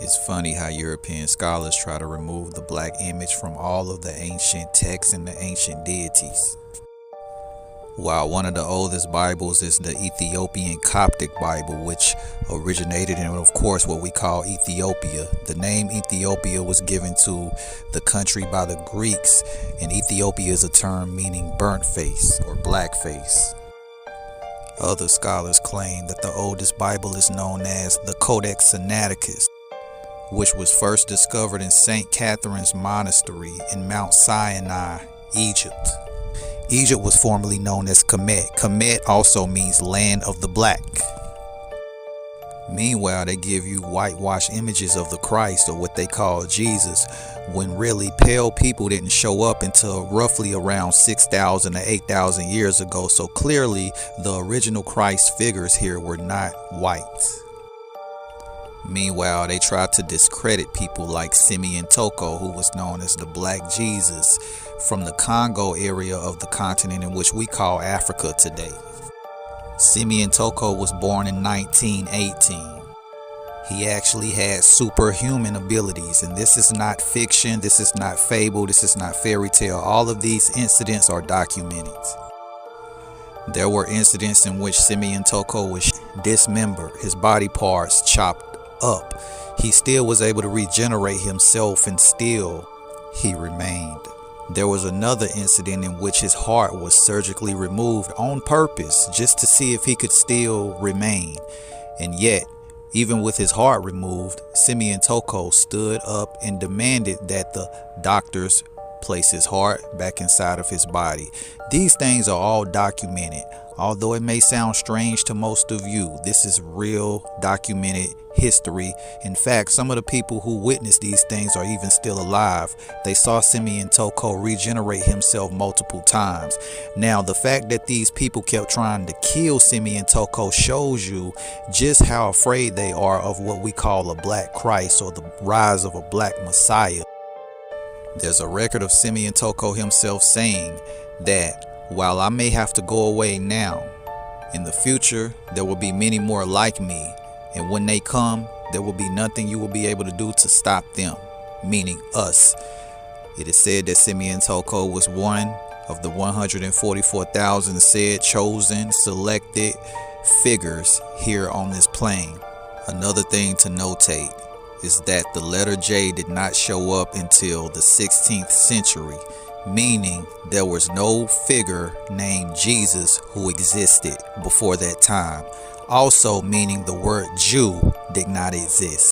It's funny how European scholars try to remove the black image from all of the ancient texts and the ancient deities. While one of the oldest Bibles is the Ethiopian Coptic Bible, which originated in, of course, what we call Ethiopia. The name Ethiopia was given to the country by the Greeks, and Ethiopia is a term meaning burnt face or black face. Other scholars claim that the oldest Bible is known as the Codex Sinaiticus, which was first discovered in St. Catherine's Monastery in Mount Sinai, Egypt. Egypt was formerly known as Kemet. Kemet also means land of the black. Meanwhile, they give you whitewashed images of the Christ, or what they call Jesus, when really pale people didn't show up until roughly around 6,000 to 8,000 years ago. So clearly the original Christ figures here were not white. Meanwhile, they tried to discredit people like Simeon Toko, who was known as the Black Jesus, from the Congo area of the continent in which we call Africa today. Simeon Toko was born in 1918. He actually had superhuman abilities, and this is not fiction, this is not fable, this is not fairy tale. All of these incidents are documented. There were incidents in which Simeon Toko was dismembered, his body parts chopped up. He still was able to regenerate himself, and still he remained. There was another incident in which his heart was surgically removed on purpose, just to see if he could still remain. And yet, even with his heart removed, Simeon Toko stood up and demanded that the doctors place his heart back inside of his body. These things are all documented. Although it may sound strange to most of you, this is real documented history. In fact, some of the people who witnessed these things are even still alive. They saw Simeon Toko regenerate himself multiple times. Now, the fact that these people kept trying to kill Simeon Toko shows you just how afraid they are of what we call a black Christ, or the rise of a black Messiah. There's a record of Simeon Toko himself saying that while I may have to go away now, in the future there will be many more like me, and when they come, there will be nothing you will be able to do to stop them, meaning us. It is said that Simeon Toko was one of the 144,000 said chosen, selected figures here on this plane. Another thing to notate is that the letter J did not show up until the 16th century, meaning there was no figure named Jesus who existed before that time. Also meaning the word Jew did not exist.